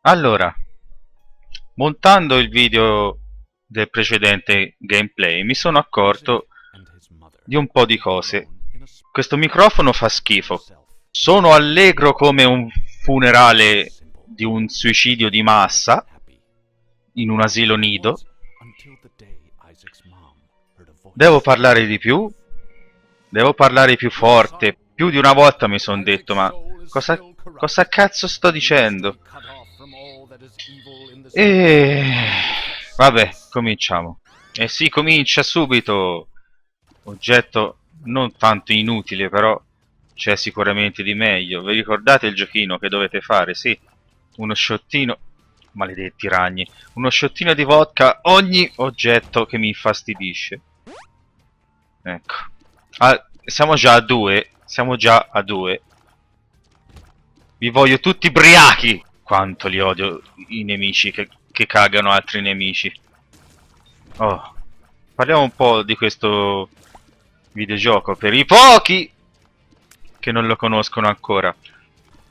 Allora, montando il video del precedente gameplay mi sono accorto di un po' di cose. Questo microfono fa schifo. Sono allegro come un funerale di un suicidio di massa in un asilo nido. Devo parlare di più? Devo parlare più forte? Più di una volta mi sono detto, ma cosa cazzo sto dicendo? E vabbè, cominciamo. E si comincia subito. Oggetto non tanto inutile, però c'è sicuramente di meglio. Vi ricordate il giochino che dovete fare? Sì, uno sciottino, maledetti ragni, uno sciottino di vodka ogni oggetto che mi infastidisce. Ecco. Siamo già a due. Siamo già a due. Vi voglio tutti briachi! Quanto li odio i nemici che cagano altri nemici. Oh. Parliamo un po' di questo videogioco per i pochi che non lo conoscono ancora.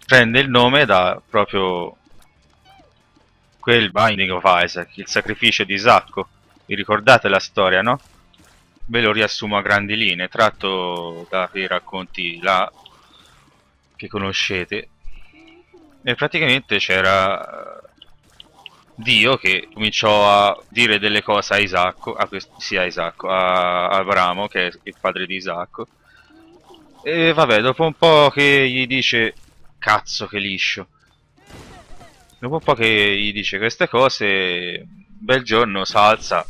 Prende il nome da proprio quel Binding of Isaac, il sacrificio di Isacco. Vi ricordate la storia, no? Ve lo riassumo a grandi linee, tratto da quei racconti là che conoscete. E praticamente c'era Dio che cominciò a dire delle cose a Isacco, sì, a Isacco, a Abramo, che è il padre di Isacco. E vabbè, dopo un po' che gli dice, cazzo che liscio, dopo un po' che gli dice queste cose, un bel giorno s'alza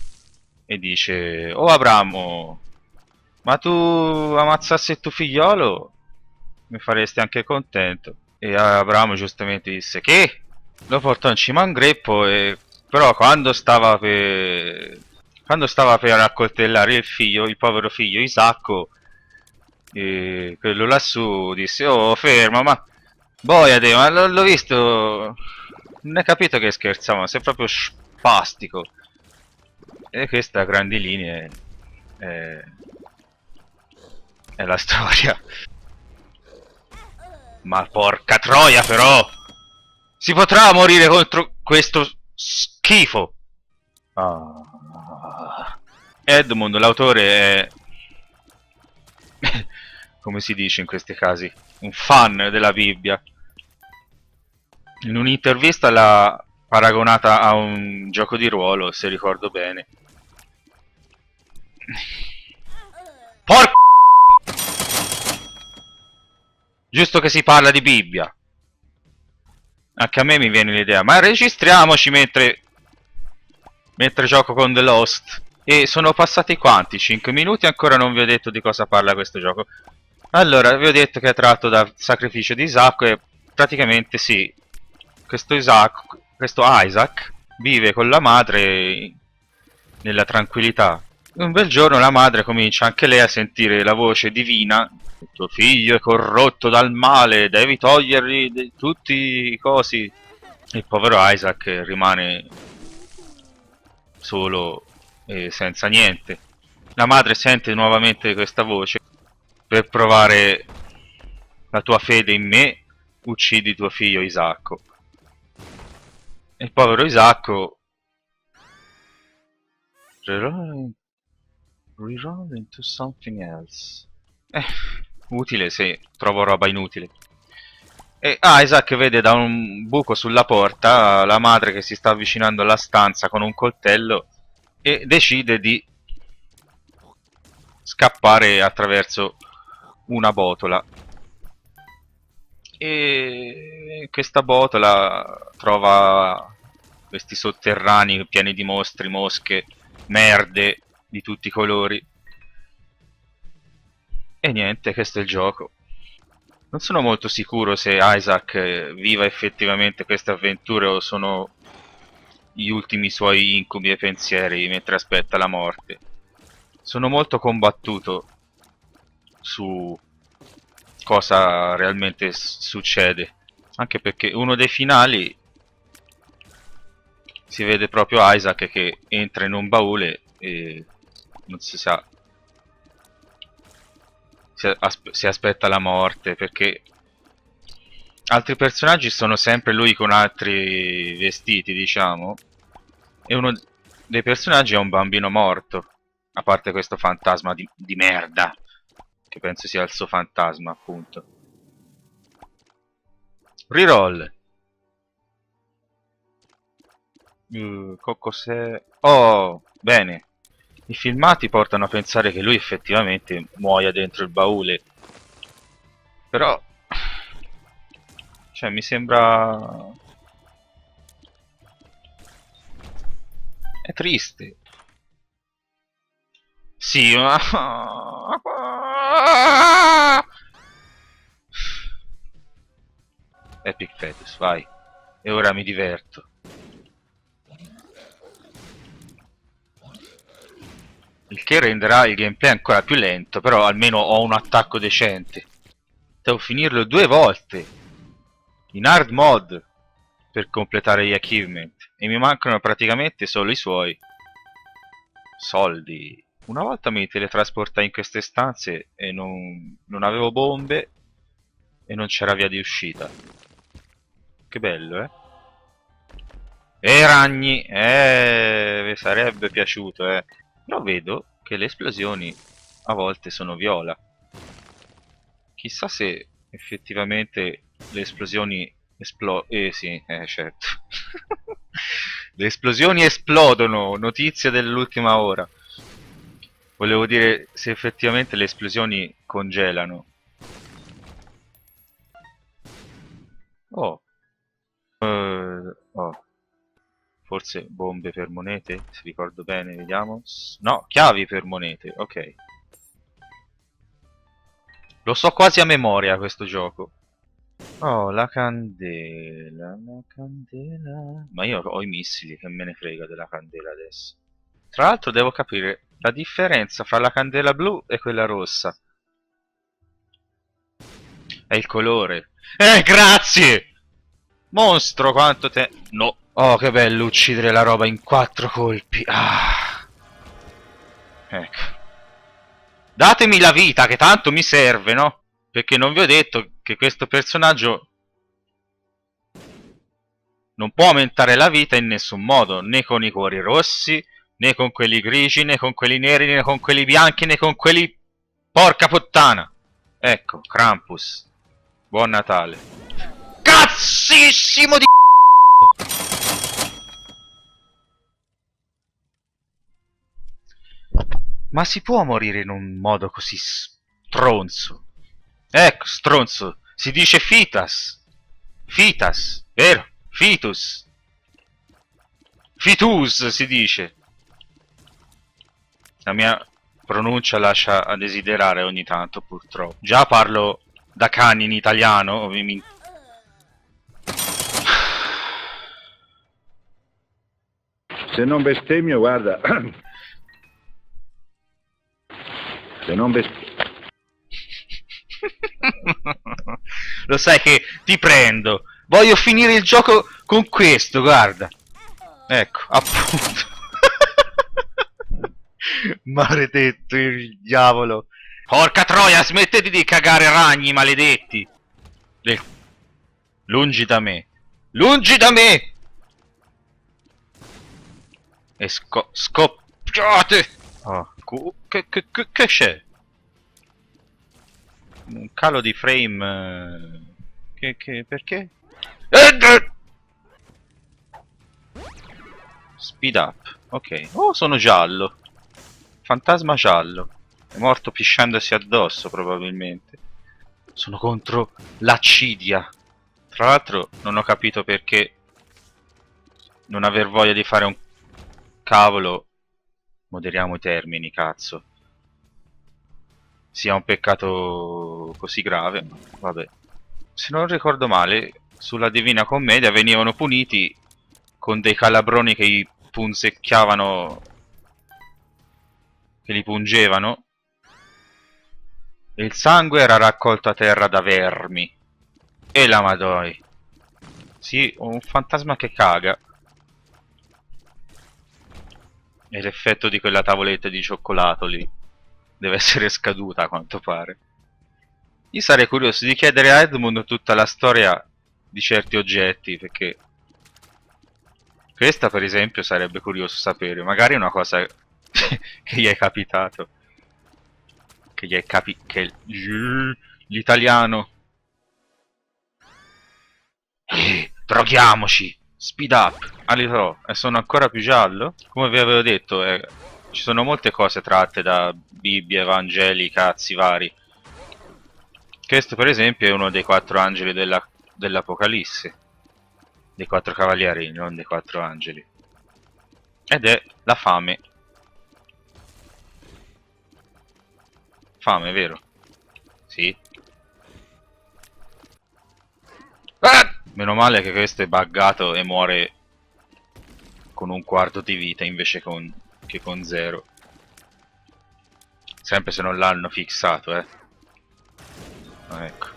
e dice, oh Abramo, ma tu ammazzassi il tuo figliolo, mi faresti anche contento. E Abramo giustamente disse, che? Lo portò in cima a un greppo e però quando stava per accoltellare il figlio, il povero figlio Isacco, quello lassù disse, oh fermo, ma boiade, ma l'ho visto, non hai capito che scherzavamo, sei proprio spastico. E questa a grandi linee è, è la storia. Ma porca troia però! Si potrà morire contro questo schifo! Ah. Edmund, l'autore, è, come si dice in questi casi, un fan della Bibbia. In un'intervista l'ha paragonata a un gioco di ruolo, se ricordo bene. Porco! Giusto che si parla di Bibbia. Anche a me mi viene l'idea, ma registriamoci mentre gioco con The Lost. E sono passati quanti? 5 minuti e ancora non vi ho detto di cosa parla questo gioco. Allora, vi ho detto che è tratto dal sacrificio di Isacco e praticamente sì, questo Isaac vive con la madre nella tranquillità. Un bel giorno la madre comincia anche lei a sentire la voce divina. Tuo figlio è corrotto dal male, devi togliergli tutti i cosi. Il povero Isaac rimane solo e senza niente. La madre sente nuovamente questa voce. Per provare la tua fede in me, uccidi tuo figlio Isacco. E il povero Isacco reroll into something else. Utile se trovo roba inutile. E Isaac vede da un buco sulla porta la madre che si sta avvicinando alla stanza con un coltello e decide di scappare attraverso una botola. E questa botola trova questi sotterranei pieni di mostri, mosche, merde di tutti i colori. E niente, questo è il gioco. Non sono molto sicuro se Isaac viva effettivamente queste avventure o sono gli ultimi suoi incubi e pensieri mentre aspetta la morte. Sono molto combattuto su cosa realmente succede, anche perché uno dei finali si vede proprio Isaac che entra in un baule e non si sa, si aspetta la morte perché Altri personaggi sono sempre lui con altri vestiti, diciamo. E uno dei personaggi è un bambino morto. A parte questo fantasma di merda. Che penso sia il suo fantasma, appunto. Reroll. Cos'è? Oh, bene. I filmati portano a pensare che lui effettivamente muoia dentro il baule. Però... Cioè, mi sembra... È triste. Sì, ma... Epic Fetus, vai. E ora mi diverto. Il che renderà il gameplay ancora più lento, però almeno ho un attacco decente. Devo finirlo 2 volte in hard mode per completare gli achievement e mi mancano praticamente solo i suoi soldi. Una volta mi teletrasportai in queste stanze e non avevo bombe e non c'era via di uscita. Che bello, eh? E ragni! Vi sarebbe piaciuto, eh. Però vedo che le esplosioni a volte sono viola. Chissà se effettivamente le esplosioni sì, certo. Le esplosioni esplodono, notizia dell'ultima ora. Volevo dire se effettivamente le esplosioni congelano. Oh. Oh. Forse bombe per monete, se ricordo bene, vediamo. No, chiavi per monete, ok. Lo so quasi a memoria questo gioco. Oh, la candela, la candela... Ma io ho i missili, che me ne frega della candela adesso. Tra l'altro devo capire la differenza fra la candela blu e quella rossa. È il colore. Grazie! Mostro, quanto te... No. Oh, che bello uccidere la roba in 4 colpi. Ah. Ecco. Datemi la vita, che tanto mi serve, no? Perché non vi ho detto che questo personaggio non può aumentare la vita in nessun modo, né con i cuori rossi, né con quelli grigi, né con quelli neri, né con quelli bianchi, né con quelli... Porca puttana! Ecco, Krampus. Buon Natale. Cazzissimo di... Ma si può morire in un modo così stronzo? Ecco, stronzo. Si dice fitas. Fitas, vero? Fitus. Fitus si dice. La mia pronuncia lascia a desiderare ogni tanto, purtroppo. Già parlo da cani in italiano, ovviamente. Se non bestemmio, guarda. Se non bestemmio. Lo sai che ti prendo. Voglio finire il gioco con questo, guarda. Ecco, appunto. Maledetto il diavolo. Porca troia, smettete di cagare ragni, maledetti. Lungi da me. Lungi da me! E scoppiate! Oh, che c'è? Un calo di frame... perché? Speed up, ok. Oh, sono giallo. Fantasma giallo. È morto pisciandosi addosso, probabilmente. Sono contro l'accidia. Tra l'altro non ho capito perché non aver voglia di fare un cavolo. Moderiamo i termini, cazzo. Sia un peccato così grave, ma vabbè. Se non ricordo male, sulla Divina Commedia venivano puniti con dei calabroni che gli punzecchiavano, che li pungevano, e il sangue era raccolto a terra da vermi. E la madoi. Sì, un fantasma che caga. E l'effetto di quella tavoletta di cioccolato lì deve essere scaduta, a quanto pare. Io sarei curioso di chiedere a Edmund tutta la storia di certi oggetti, perché questa per esempio sarebbe curioso sapere, magari è una cosa che gli è capitato, che gli è che l'italiano. Droghiamoci! Speed up! Alitrò, e sono ancora più giallo? Come vi avevo detto, ci sono molte cose tratte da Bibbie, Vangeli, cazzi vari. Questo per esempio è uno dei 4 angeli dell'Apocalisse. Dei 4 cavalieri, non dei 4 angeli. Ed è la fame. Fame, vero? Sì. Ah! Meno male che questo è buggato e muore con 1/4 di vita invece che con 0. Sempre se non l'hanno fissato, ecco.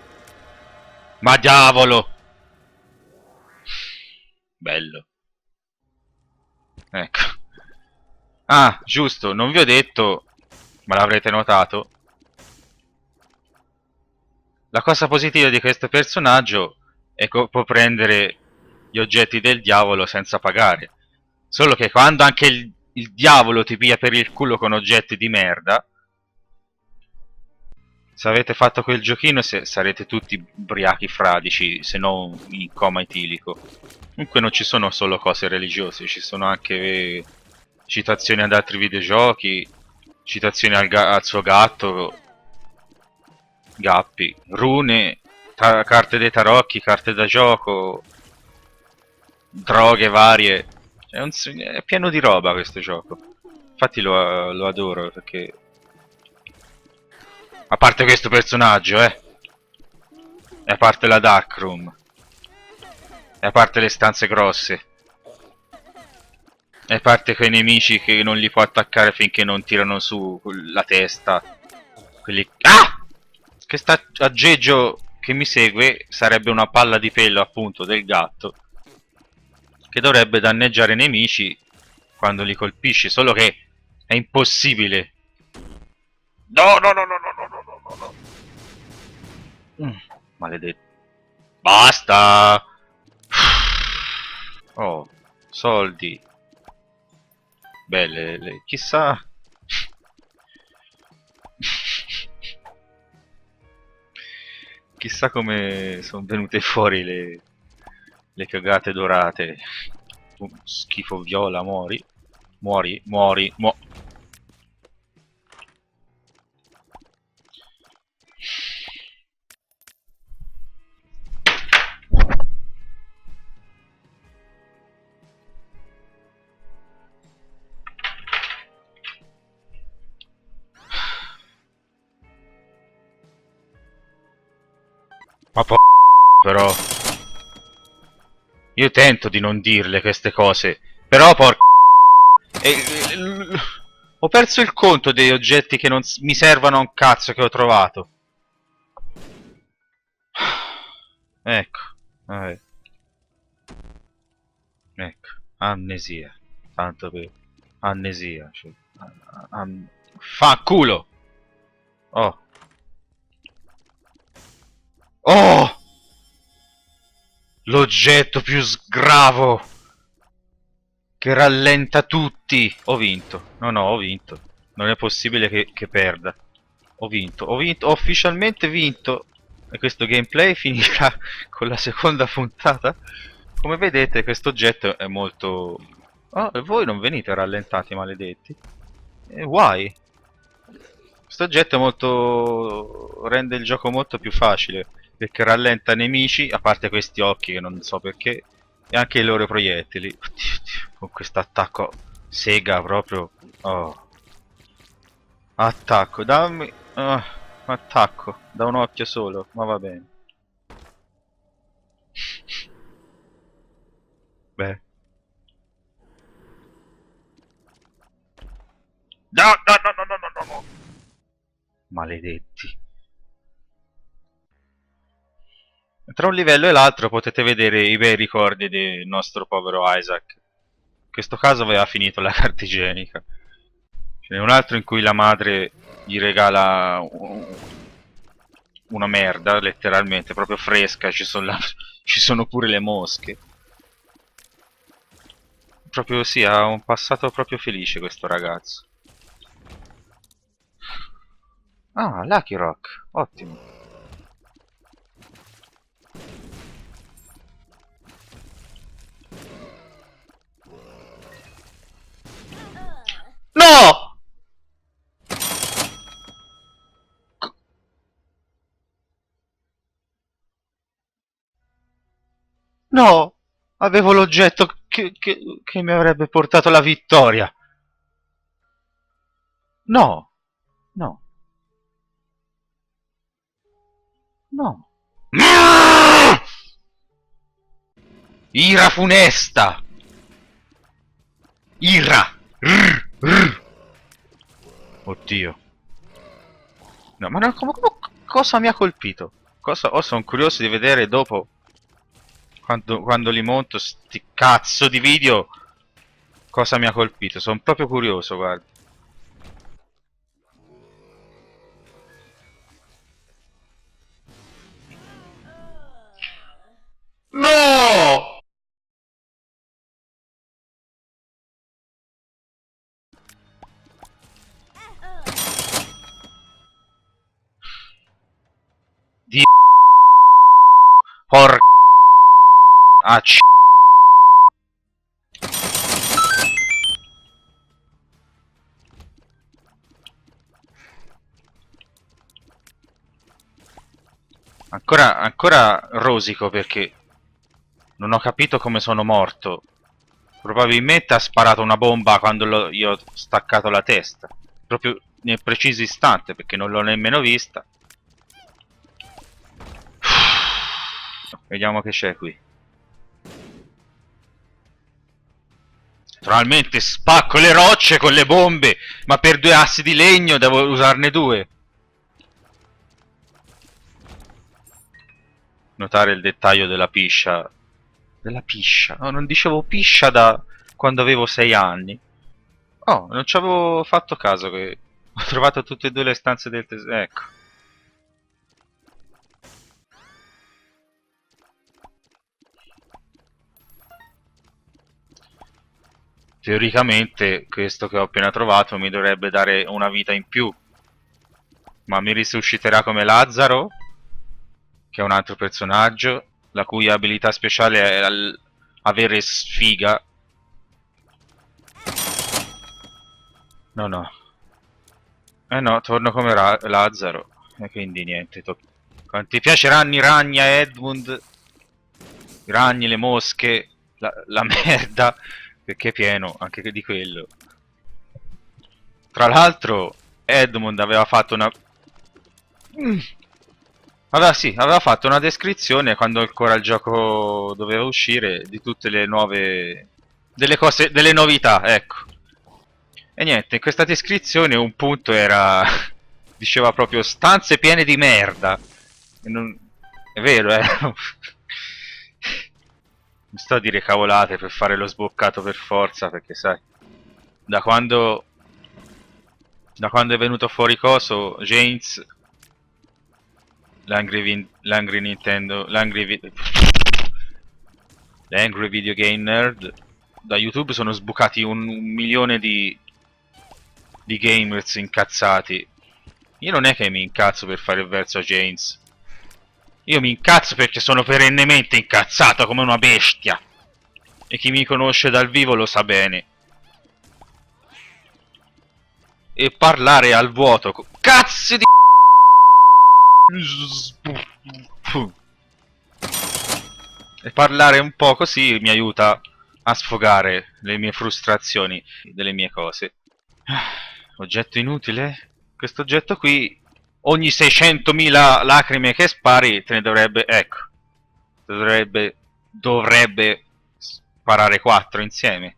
Ma diavolo! Bello. Ecco. Ah, giusto, non vi ho detto, ma l'avrete notato. La cosa positiva di questo personaggio è che può prendere gli oggetti del diavolo senza pagare. Solo che quando anche il diavolo ti piglia per il culo con oggetti di merda, se avete fatto quel giochino sarete tutti ubriachi fradici, se non in coma etilico. Comunque non ci sono solo cose religiose, ci sono anche citazioni ad altri videogiochi, citazioni al suo gatto, Gappi, rune, carte dei tarocchi, carte da gioco, droghe varie. È pieno di roba questo gioco. Infatti lo adoro perché... A parte questo personaggio, E a parte la Darkroom. E a parte le stanze grosse. E a parte quei nemici che non li può attaccare finché non tirano su la testa. Quelli... Ah! Questo aggeggio che mi segue sarebbe una palla di pelo appunto del gatto. Che dovrebbe danneggiare i nemici quando li colpisci. Solo che è impossibile. No, no, no, no, no, no, no, no, no. Maledetto. Basta! Oh, soldi. Belle, chissà... Chissà come sono venute fuori le cagate dorate. Schifo viola, muori. Muori, muori, Ma però... Io tento di non dirle queste cose, però ho perso il conto degli oggetti che non mi servono a un cazzo che ho trovato. Ecco, vabbè. Ecco, amnesia. Tanto per... Amnesia, cioè... Fa culo! Oh. Oh! L'oggetto più sgravo! Che rallenta tutti! Ho vinto. No, no, ho vinto. Non è possibile che perda. Ho vinto, ho ufficialmente vinto. E questo gameplay finirà con la seconda puntata. Come vedete questo oggetto è molto... Oh, e voi non venite rallentati, maledetti. Why? Questo oggetto è molto... rende il gioco molto più facile. Perché rallenta nemici, a parte questi occhi che non so perché, e anche i loro proiettili. Oddio, oddio, con questo attacco sega proprio. Oh. Attacco, dammi... attacco, da un occhio solo, ma va bene. Beh. No, no, no, no, no, no, no. Maledetti. Tra un livello e l'altro potete vedere i bei ricordi del nostro povero Isaac. In questo caso aveva finito la carta igienica. Ce n'è un altro in cui la madre gli regala una merda, letteralmente, proprio fresca. Ci sono Ci sono pure le mosche. Proprio sì, ha un passato proprio felice questo ragazzo. Ah, Lucky Rock, ottimo. No! No! Avevo l'oggetto che mi avrebbe portato la vittoria. No! No! No! Ira funesta! Ira! Rrr, rrr. Oddio. No, ma no, cosa mi ha colpito? Cosa? Oh, sono curioso di vedere dopo, quando li monto, sti cazzo di video, cosa mi ha colpito. Sono proprio curioso, guarda. No! Di por... Ah, ancora rosico perché non ho capito come sono morto. Probabilmente ha sparato una bomba quando gli ho staccato la testa. Proprio nel preciso istante, perché non l'ho nemmeno vista. Vediamo che c'è qui. Naturalmente spacco le rocce con le bombe, ma per 2 assi di legno devo usarne 2. Notare il dettaglio della piscia. Della piscia? No, non dicevo piscia da quando avevo 6 anni. Oh, non ci avevo fatto caso che ho trovato tutte e due le stanze del tesoro. Ecco. Teoricamente questo che ho appena trovato mi dovrebbe dare una vita in più. Ma mi risusciterà come Lazzaro, che è un altro personaggio, la cui abilità speciale è avere sfiga. No, no. Eh no, torno come Lazzaro. E quindi niente. Quanti piaceranno i ragni a Edmund? I ragni, le mosche, la merda. Perché è pieno anche di quello. Tra l'altro, Edmund aveva fatto una... aveva fatto una descrizione quando ancora il gioco doveva uscire di tutte le nuove... delle cose, delle novità, ecco. E niente, in questa descrizione un punto era... diceva proprio stanze piene di merda. E non... È vero, Mi sto a dire cavolate per fare lo sboccato per forza, perché sai... Da quando è venuto fuori coso, James... L'Angry Nintendo... L'Angry Video Game Nerd... Da YouTube sono sbucati un milione di gamers incazzati. Io non è che mi incazzo per fare il verso a James. Io mi incazzo perché sono perennemente incazzato come una bestia. E chi mi conosce dal vivo lo sa bene. E parlare al vuoto. Cazzo di... E parlare un po' così mi aiuta a sfogare le mie frustrazioni delle mie cose. Oggetto inutile? Questo oggetto qui, ogni 600.000 lacrime che spari, te ne dovrebbe, ecco, dovrebbe sparare 4 insieme.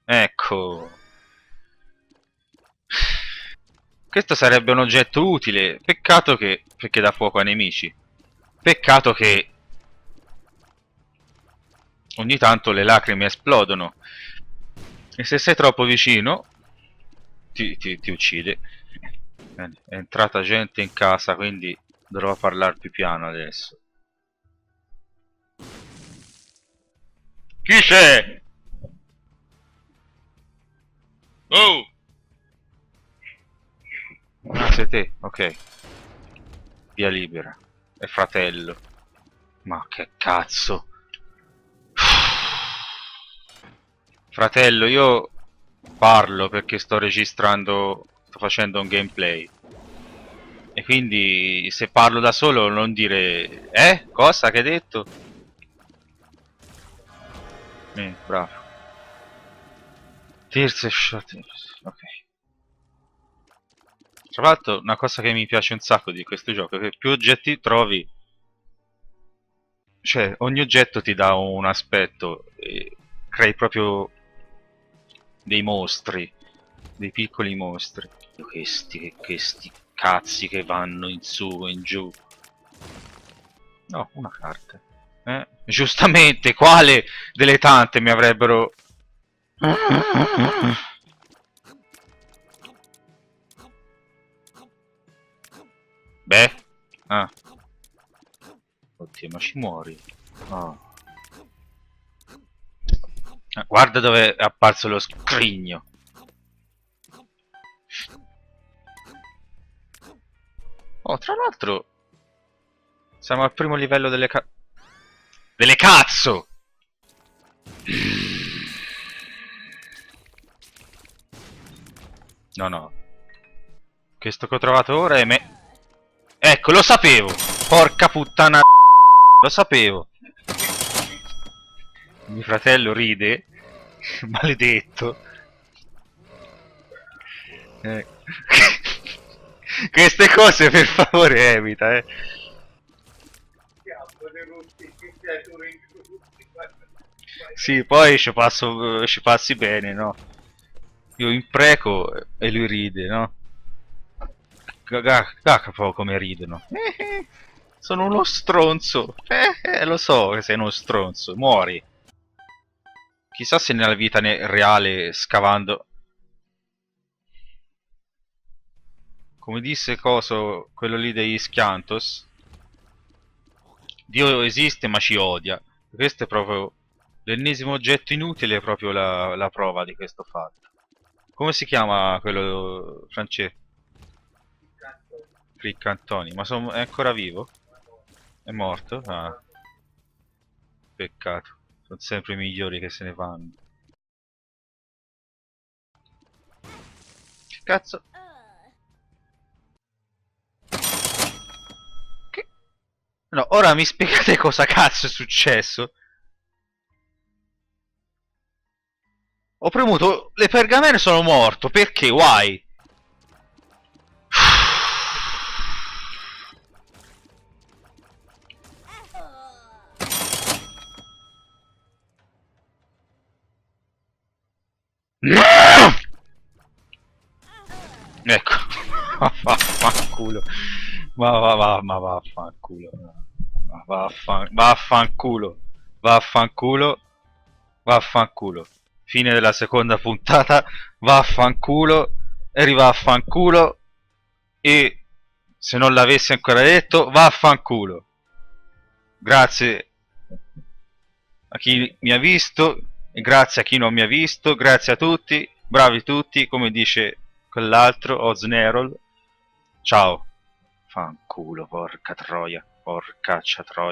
Ecco. Questo sarebbe un oggetto utile, peccato che, perché dà fuoco ai nemici. Peccato che ogni tanto le lacrime esplodono. E se sei troppo vicino, ti uccide. È entrata gente in casa, quindi dovrò parlare più piano adesso. Chi c'è? Oh! Ah, sei te, ok. Via libera. È fratello. Ma che cazzo. Fratello, io parlo perché sto registrando, sto facendo un gameplay. E quindi se parlo da solo non dire Cosa che hai detto? Bravo. Terza shot. Ok. Tra l'altro una cosa che mi piace un sacco di questo gioco è che più oggetti trovi, cioè ogni oggetto ti dà un aspetto e crei proprio dei mostri, dei piccoli mostri. Questi cazzi che vanno in su e in giù. No, una carta. Giustamente, quale delle tante mi avrebbero... Beh. Ah. Oddio, ma ci muori. Oh. Guarda dove è apparso lo scrigno. Oh, tra l'altro... Siamo al primo livello delle cazzo! No, no. Questo che ho trovato ora è me... Ecco, lo sapevo! Porca puttana... Lo sapevo! Mio fratello ride. Maledetto. Eh. Queste cose per favore evita, Sì, poi ci passi bene, no? Io impreco e lui ride, no? Proprio come ridono. Sono uno stronzo. Lo so che sei uno stronzo. Muori. Chissà se nella vita reale scavando... Come disse coso, quello lì degli Schiantos, Dio esiste ma ci odia. Questo è proprio l'ennesimo oggetto inutile, è proprio la prova di questo fatto. Come si chiama quello francese? Cliccantoni, ma è ancora vivo? È morto? Ah, peccato. Sono sempre i migliori che se ne vanno. Che cazzo? Che... No, ora mi spiegate cosa cazzo è successo? Ho premuto le pergamene, sono morto. Perché? Why? Ecco. Vaffanculo. Ma vaffanculo. Vaffanculo. Vaffanculo. Vaffanculo. Fine della seconda puntata. Vaffanculo. E rivaffanculo. E se non l'avessi ancora detto, vaffanculo. Grazie a chi mi ha visto e grazie a chi non mi ha visto. Grazie a tutti. Bravi tutti, come dice quell'altro, Oznerol. Ciao. Fanculo, porca troia. Porcaccia troia.